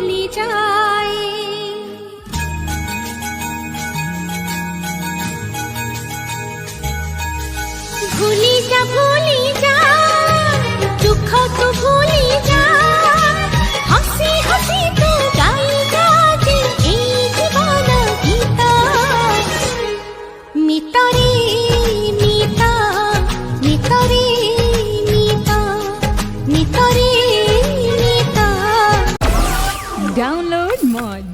ভুলি যায়। ভুলি যা দুঃখ তো ভুলি যা, হাসি হাসি তো গাই যা যে এই জীবন গীতা। মিতরে মিতা মিতরে মিতা মিতরে মিতা। Download Moj.